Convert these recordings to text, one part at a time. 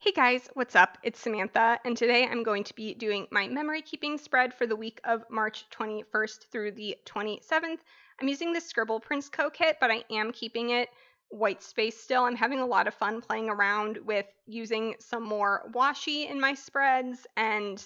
Hey guys, what's up? It's Samantha, and today I'm going to be doing my memory keeping spread for the week of March 21st through the 27th. I'm using the Scribble Prince Co kit, but I am keeping it white space still. I'm having a lot of fun playing around with using some more washi in my spreads and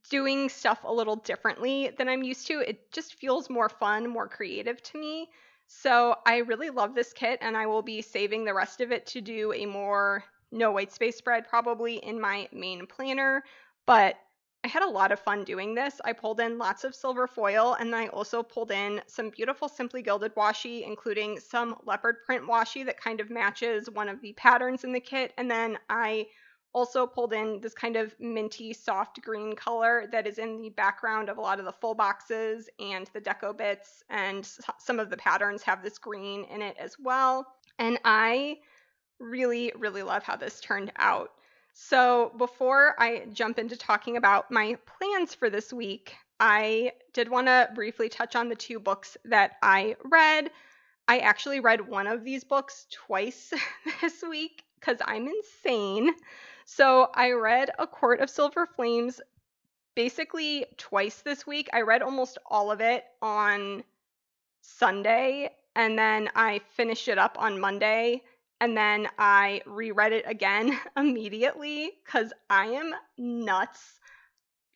doing stuff a little differently than I'm used to. It just feels more fun, more creative to me. So I really love this kit, and I will be saving the rest of it to do a more no white space spread probably in my main planner. But I had a lot of fun doing this. I pulled in lots of silver foil, and then I also pulled in some beautiful Simply Gilded washi, including some leopard print washi that kind of matches one of the patterns in the kit. And then I also pulled in this kind of minty soft green color that is in the background of a lot of the full boxes and the deco bits, and some of the patterns have this green in it as well. And I really, really love how this turned out. So before I jump into talking about my plans for this week, I did want to briefly touch on the two books that I read. I actually read one of these books twice this week because I'm insane. So I read A Court of Silver Flames basically twice this week. I read almost all of it on Sunday, and then I finished it up on Monday, and then I reread it again immediately because I am nuts.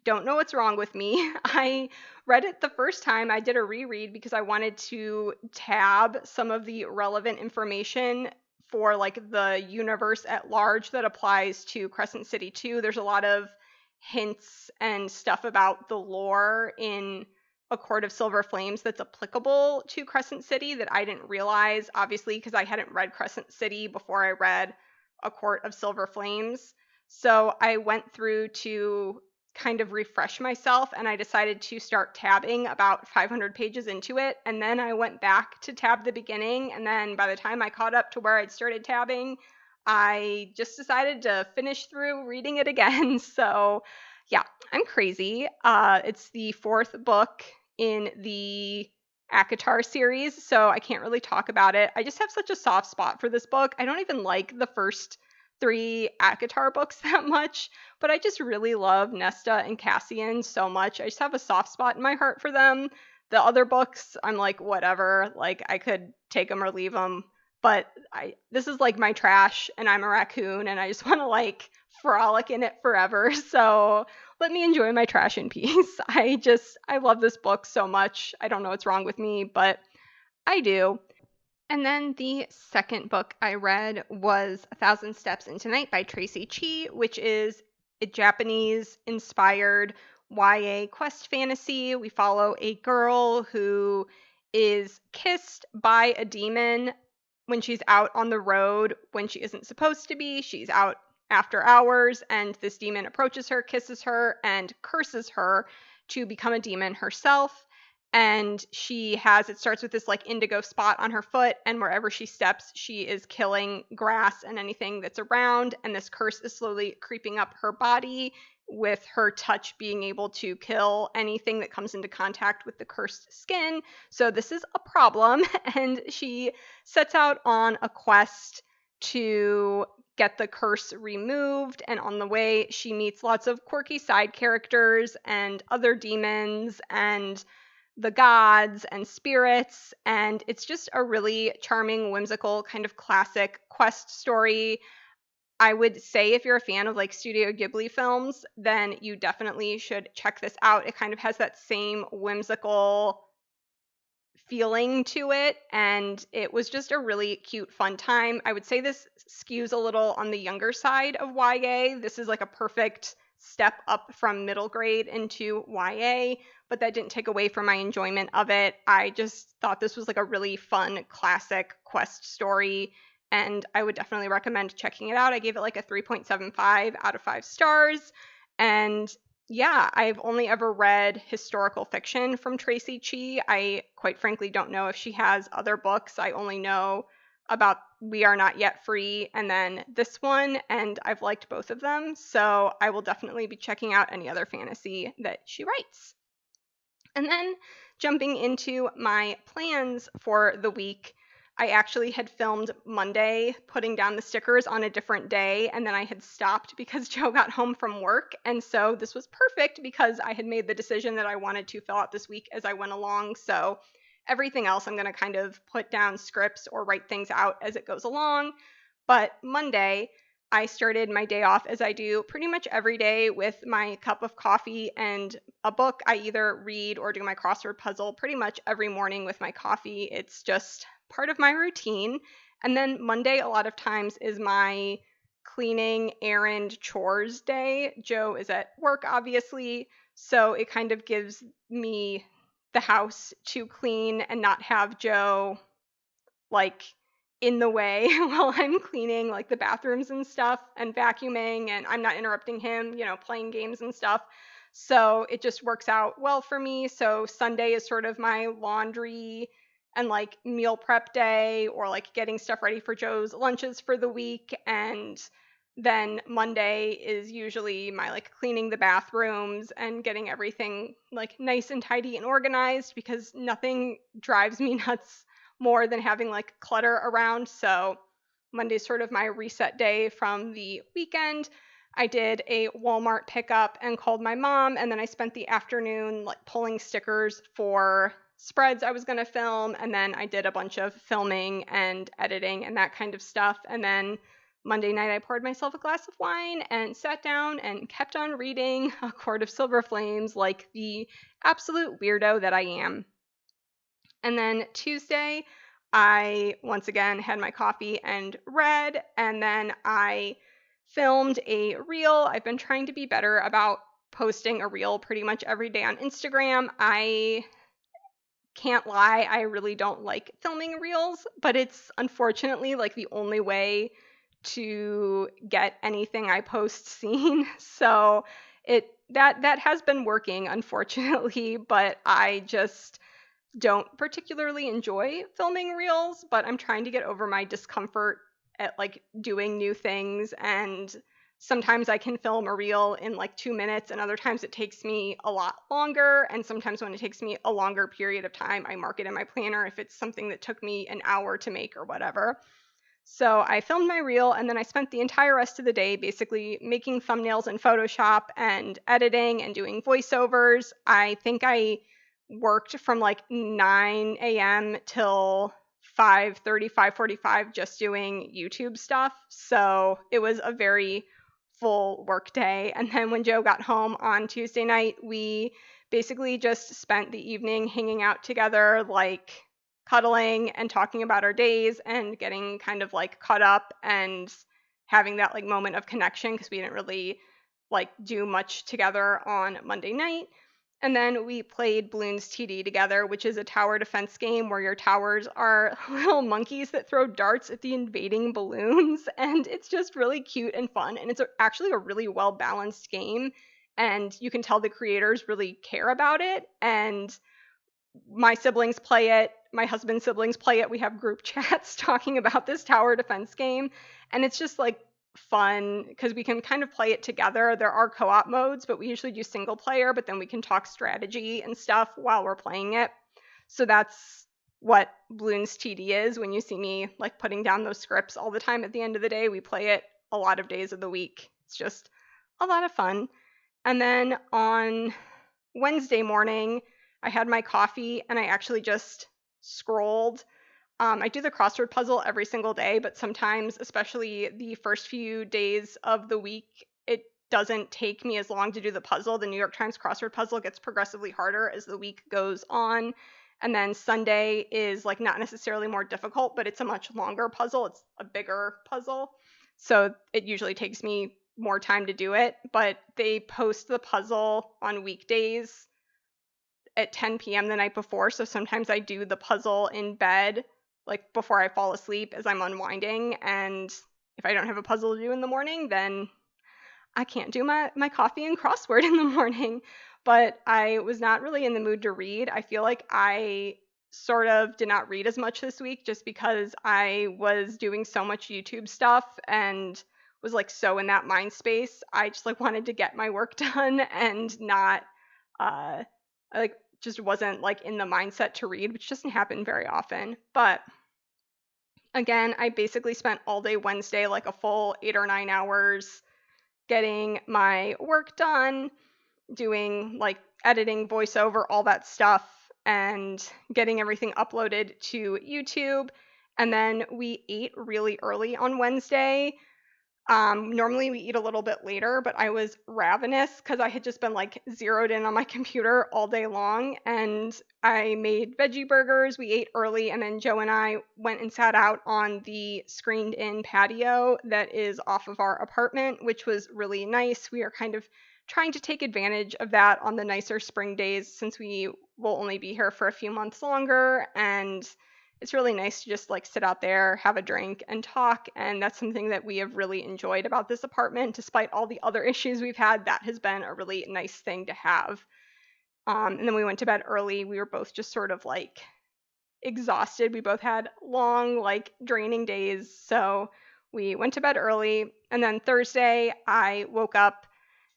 Don't know what's wrong with me. I read it the first time. I did a reread because I wanted to tab some of the relevant information for like the universe at large that applies to Crescent City 2. There's a lot of hints and stuff about the lore in A Court of Silver Flames that's applicable to Crescent City that I didn't realize, obviously, because I hadn't read Crescent City before I read A Court of Silver Flames. So I went through to kind of refresh myself, and I decided to start tabbing about 500 pages into it, and then I went back to tab the beginning, and then by the time I caught up to where I'd started tabbing, I just decided to finish through reading it again. So yeah, I'm crazy. It's the fourth book in the ACOTAR series, so I can't really talk about it. I just have such a soft spot for this book. I don't even like the first three ACOTAR books that much, but I just really love Nesta and Cassian so much. I just have a soft spot in my heart for them. The other books, I'm like, whatever. Like, I could take them or leave them. But this is like my trash, and I'm a raccoon, and I just want to like frolic in it forever. So let me enjoy my trash in peace. I love this book so much. I don't know what's wrong with me, but I do. And then the second book I read was A Thousand Steps Into Night by Traci Chee, which is a Japanese-inspired YA quest fantasy. We follow a girl who is kissed by a demon when she's out on the road when she isn't supposed to be. She's out after hours, and this demon approaches her, kisses her, and curses her to become a demon herself. And it starts with this like indigo spot on her foot, and wherever she steps, she is killing grass and anything that's around, and this curse is slowly creeping up her body, with her touch being able to kill anything that comes into contact with the cursed skin. So this is a problem, and she sets out on a quest to get the curse removed, and on the way she meets lots of quirky side characters and other demons and the gods and spirits, and it's just a really charming, whimsical, kind of classic quest story. I would say if you're a fan of like Studio Ghibli films, then you definitely should check this out. It kind of has that same whimsical feeling to it, and it was just a really cute, fun time. I would say this skews a little on the younger side of YA. This is like a perfect step up from middle grade into YA, but that didn't take away from my enjoyment of it. I just thought this was like a really fun, classic quest story, and I would definitely recommend checking it out. I gave it like a 3.75 out of 5 stars, and yeah, I've only ever read historical fiction from Traci Chee. I quite frankly don't know if she has other books. I only know about We Are Not Yet Free and then this one, and I've liked both of them, so I will definitely be checking out any other fantasy that she writes. And then jumping into my plans for the week, I actually had filmed Monday putting down the stickers on a different day, and then I had stopped because Joe got home from work. And so this was perfect because I had made the decision that I wanted to fill out this week as I went along. So everything else, I'm going to kind of put down scripts or write things out as it goes along. But Monday, I started my day off as I do pretty much every day with my cup of coffee and a book. I either read or do my crossword puzzle pretty much every morning with my coffee. It's just part of my routine. And then Monday, a lot of times, is my cleaning, errand, chores day. Joe is at work, obviously, so it kind of gives me the house to clean and not have Joe like in the way while I'm cleaning like the bathrooms and stuff and vacuuming, and I'm not interrupting him, playing games and stuff. So it just works out well for me. So Sunday is sort of my laundry and like meal prep day, or like getting stuff ready for Joe's lunches for the week. And then Monday is usually my like cleaning the bathrooms and getting everything like nice and tidy and organized, because nothing drives me nuts more than having like clutter around. So Monday's sort of my reset day from the weekend. I did a Walmart pickup and called my mom, and then I spent the afternoon like pulling stickers for spreads I was going to film, and then I did a bunch of filming and editing and that kind of stuff. And then Monday night I poured myself a glass of wine and sat down and kept on reading A Court of Silver Flames like the absolute weirdo that I am. And then Tuesday, I once again had my coffee and read, and then I filmed a reel. I've been trying to be better about posting a reel pretty much every day on Instagram. I can't lie, I really don't like filming reels, but it's unfortunately like the only way to get anything I post seen. So that has been working, unfortunately, but I just don't particularly enjoy filming reels, but I'm trying to get over my discomfort at like doing new things. And sometimes I can film a reel in like 2 minutes, and other times it takes me a lot longer. And sometimes when it takes me a longer period of time, I mark it in my planner if it's something that took me an hour to make or whatever. So I filmed my reel, and then I spent the entire rest of the day basically making thumbnails in Photoshop and editing and doing voiceovers. I think I worked from like 9 a.m. till 5:30, 5:45 just doing YouTube stuff. So it was a very full work day. And then when Joe got home on Tuesday night, we basically just spent the evening hanging out together, like cuddling and talking about our days and getting kind of like caught up and having that like moment of connection, because we didn't really like do much together on Monday night. And then we played Bloons TD together, which is a tower defense game where your towers are little monkeys that throw darts at the invading balloons. And it's just really cute and fun. And it's actually a really well balanced game. And you can tell the creators really care about it. And my siblings play it. My husband's siblings play it. We have group chats talking about this tower defense game. And it's just like fun because we can kind of play it together. There are co-op modes, but we usually do single player, but then we can talk strategy and stuff while we're playing it. So that's what Bloons TD is. When you see me like putting down those scripts all the time at the end of the day, we play it a lot of days of the week. It's just a lot of fun. And then on Wednesday morning, I had my coffee and I actually just scrolled. I do the crossword puzzle every single day, but sometimes, especially the first few days of the week, it doesn't take me as long to do the puzzle. The New York Times crossword puzzle gets progressively harder as the week goes on. And then Sunday is like not necessarily more difficult, but it's a much longer puzzle. It's a bigger puzzle. So it usually takes me more time to do it. But they post the puzzle on weekdays at 10 p.m. the night before. So sometimes I do the puzzle in bed, like before I fall asleep as I'm unwinding. And if I don't have a puzzle to do in the morning, then I can't do my coffee and crossword in the morning. But I was not really in the mood to read. I feel like I sort of did not read as much this week just because I was doing so much YouTube stuff and was like so in that mind space. I just like wanted to get my work done and not I like just wasn't like in the mindset to read, which doesn't happen very often. But Again, I basically spent all day Wednesday, like a full 8 or 9 hours, getting my work done, doing like editing, voiceover, all that stuff, and getting everything uploaded to YouTube. And then we ate really early on Wednesday. Normally we eat a little bit later, but I was ravenous because I had just been like zeroed in on my computer all day long, and I made veggie burgers. We ate early, and then Joe and I went and sat out on the screened in patio that is off of our apartment, which was really nice. We are kind of trying to take advantage of that on the nicer spring days since we will only be here for a few months longer, and it's really nice to just like sit out there, have a drink, and talk. And that's something that we have really enjoyed about this apartment. Despite all the other issues we've had, that has been a really nice thing to have. And then we went to bed early. We were both just sort of like exhausted. We both had long, like draining days. So we went to bed early. And then Thursday, I woke up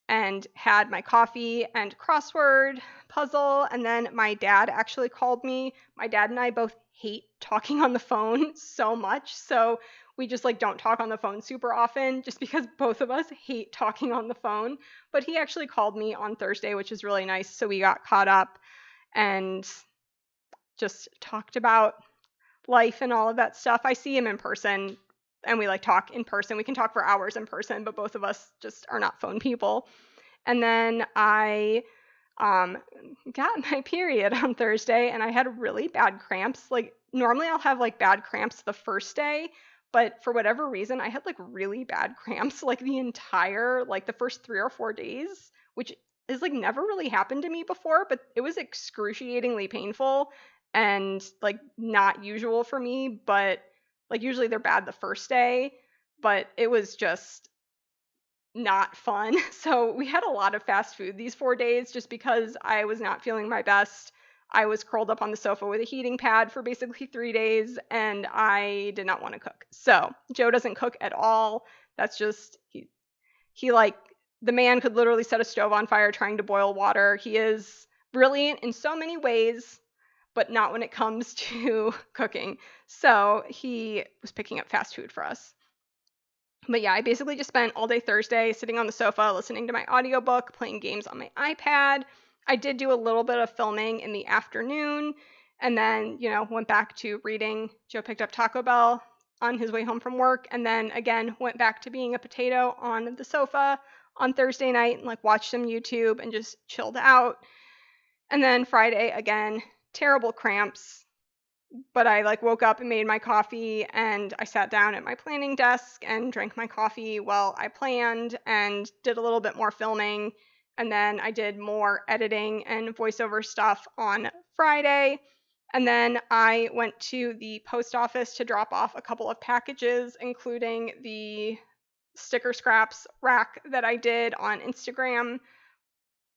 and had my coffee and crossword puzzle. And then my dad actually called me. My dad and I both hate talking on the phone so much. So we just like don't talk on the phone super often just because both of us hate talking on the phone. But he actually called me on Thursday, which is really nice. So we got caught up and just talked about life and all of that stuff. I see him in person and we like talk in person. We can talk for hours in person, but both of us just are not phone people. And then I got my period on Thursday and I had really bad cramps. Like normally I'll have like bad cramps the first day, but for whatever reason I had like really bad cramps like the entire like the first 3 or 4 days, which is like never really happened to me before, but it was excruciatingly painful and like not usual for me, but like usually they're bad the first day, but it was just not fun. So we had a lot of fast food these 4 days just because I was not feeling my best. I was curled up on the sofa with a heating pad for basically 3 days and I did not want to cook. So Joe doesn't cook at all. That's just, he like, the man could literally set a stove on fire trying to boil water. He is brilliant in so many ways, but not when it comes to cooking. So he was picking up fast food for us. But yeah, I basically just spent all day Thursday sitting on the sofa, listening to my audiobook, playing games on my iPad. I did do a little bit of filming in the afternoon and then, went back to reading. Joe picked up Taco Bell on his way home from work and then again went back to being a potato on the sofa on Thursday night and like watched some YouTube and just chilled out. And then Friday again, terrible cramps, but I like woke up and made my coffee and I sat down at my planning desk and drank my coffee while I planned and did a little bit more filming. And then I did more editing and voiceover stuff on Friday. And then I went to the post office to drop off a couple of packages, including the sticker scraps rack that I did on Instagram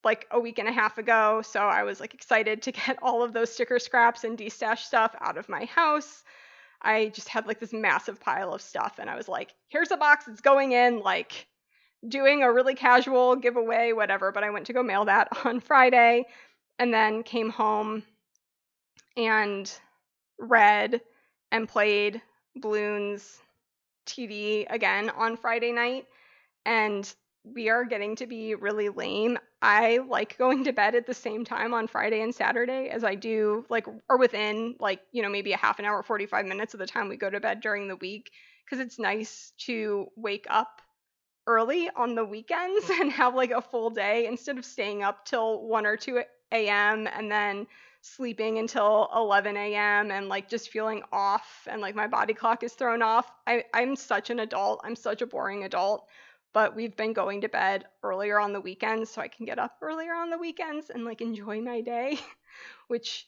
like a week and a half ago. So I was like excited to get all of those sticker scraps and de-stash stuff out of my house. I just had like this massive pile of stuff and I was like, here's a box, it's going in, like doing a really casual giveaway, whatever. But I went to go mail that on Friday and then came home and read and played Bloons TD again on Friday night. And we are getting to be really lame. I like going to bed at the same time on Friday and Saturday as I do, like, or within, like, maybe a half an hour, 45 minutes of the time we go to bed during the week, because it's nice to wake up early on the weekends and have like a full day instead of staying up till 1 or 2 a.m. and then sleeping until 11 a.m. and like just feeling off and like my body clock is thrown off. I'm such an adult. I'm such a boring adult. But we've been going to bed earlier on the weekends so I can get up earlier on the weekends and like enjoy my day, which,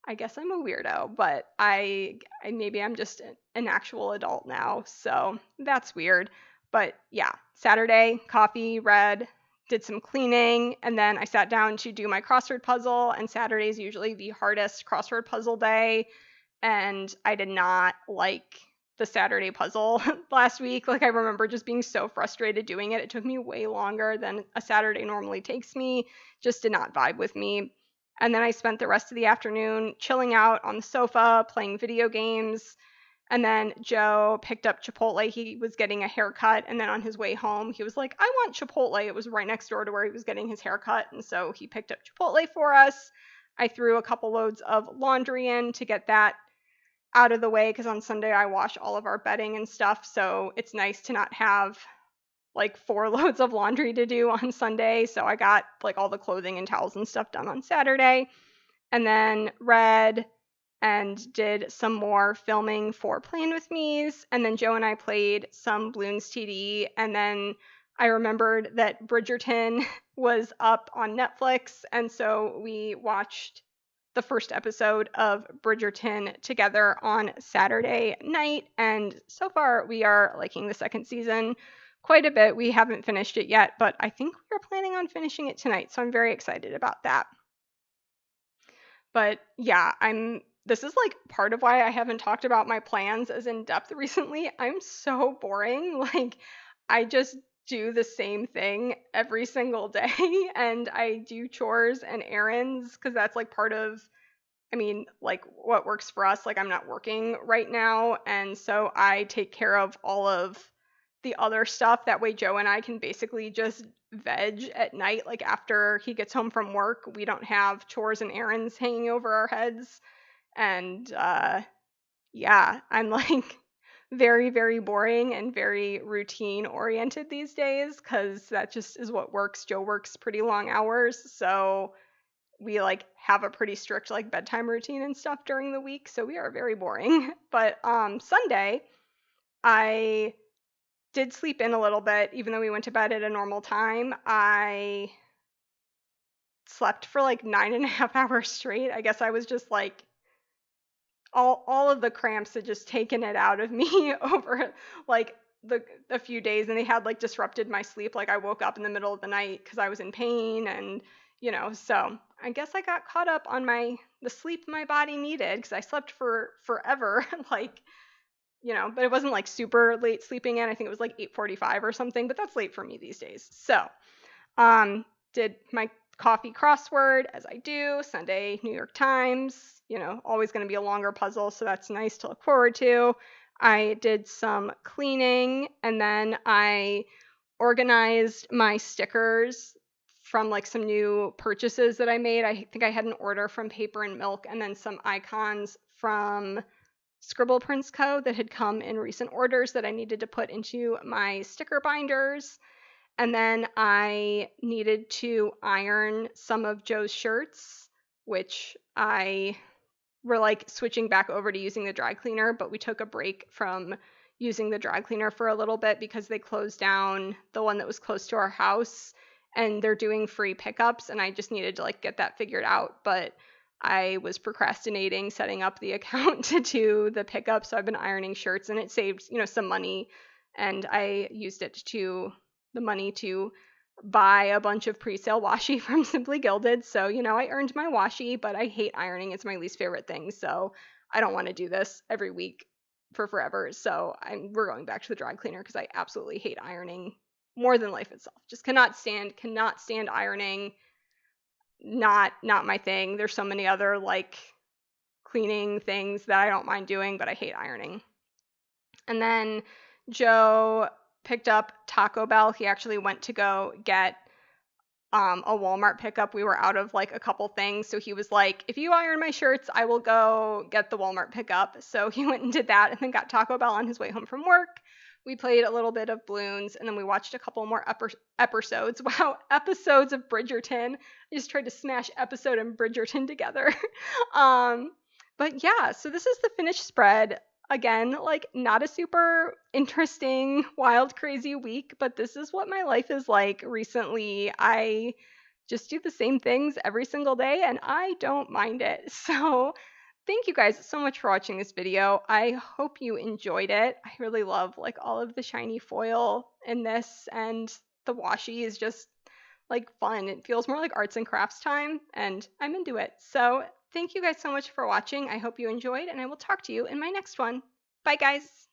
I guess I'm a weirdo, but I maybe I'm just an actual adult now. So that's weird. But yeah, Saturday, coffee, read, did some cleaning, and then I sat down to do my crossword puzzle. And Saturday is usually the hardest crossword puzzle day. And I did not like the Saturday puzzle last week. Like I remember just being so frustrated doing it. It took me way longer than a Saturday normally takes me. Just did not vibe with me. And then I spent the rest of the afternoon chilling out on the sofa, playing video games, And then Joe picked up Chipotle. He was getting a haircut, and then on his way home, he was like, I want Chipotle. It was right next door to where he was getting his haircut, and so he picked up Chipotle for us. I threw a couple loads of laundry in to get that out of the way, because on Sunday I wash all of our bedding and stuff, so it's nice to not have like 4 loads of laundry to do on Sunday. So I got like all the clothing and towels and stuff done on Saturday, and then read and did some more filming for Playing with Me's, and then Joe and I played some Bloons TD, and then I remembered that Bridgerton was up on Netflix, and so we watched the first episode of Bridgerton together on Saturday night, and so far we are liking the second season quite a bit. We haven't finished it yet, but I think we are planning on finishing it tonight, so I'm very excited about that. But yeah, this is like part of why I haven't talked about my plans as in depth recently. I'm so boring. Like, I just do the same thing every single day, and I do chores and errands because that's like part of, like what works for us. Like, I'm not working right now, and so I take care of all of the other stuff. That way Joe and I can basically just veg at night. Like, after he gets home from work, we don't have chores and errands hanging over our heads. And yeah, I'm like very, very boring and very routine oriented these days, because that just is what works. Joe works pretty long hours, so we like have a pretty strict like bedtime routine and stuff during the week, so we are very boring. But Sunday I did sleep in a little bit, even though we went to bed at a normal time. I slept for like 9.5 hours straight. I guess I was just like, all of the cramps had just taken it out of me over like a few days, and they had like disrupted my sleep. Like, I woke up in the middle of the night because I was in pain, and so I guess I got caught up on the sleep my body needed, because I slept for forever. Like, but it wasn't like super late sleeping in. I think it was like 8:45 or something, but that's late for me these days. So, did my coffee crossword as I do. Sunday, New York Times, always going to be a longer puzzle, so that's nice to look forward to. I did some cleaning, and then I organized my stickers from like some new purchases that I made. I think I had an order from Paper and Milk, and then some icons from Scribble Prints Co. that had come in recent orders that I needed to put into my sticker binders. And then I needed to iron some of Joe's shirts, which we're like switching back over to using the dry cleaner, but we took a break from using the dry cleaner for a little bit because they closed down the one that was close to our house, and they're doing free pickups, and I just needed to like get that figured out. But I was procrastinating setting up the account to do the pickup, so I've been ironing shirts, and it saved, some money, and I used the money to buy a bunch of pre-sale washi from Simply Gilded. So, I earned my washi, but I hate ironing. It's my least favorite thing. So I don't want to do this every week for forever. So we're going back to the dry cleaner because I absolutely hate ironing more than life itself. Just cannot stand ironing. Not my thing. There's so many other like cleaning things that I don't mind doing, but I hate ironing. And then Joe picked up Taco Bell. He actually went to go get a Walmart pickup. We were out of like a couple things, so he was like, if you iron my shirts, I will go get the Walmart pickup. So he went and did that, and then got Taco Bell on his way home from work. We played a little bit of Bloons, and then we watched a couple more episodes. Wow, episodes of Bridgerton. I just tried to smash episode and Bridgerton together. But yeah, so this is the finished spread. Again, like, not a super interesting, wild, crazy week, but this is what my life is like recently. I just do the same things every single day, and I don't mind it. So thank you guys so much for watching this video. I hope you enjoyed it. I really love like all of the shiny foil in this, and the washi is just like fun. It feels more like arts and crafts time, and I'm into it. So thank you guys so much for watching. I hope you enjoyed, and I will talk to you in my next one. Bye, guys.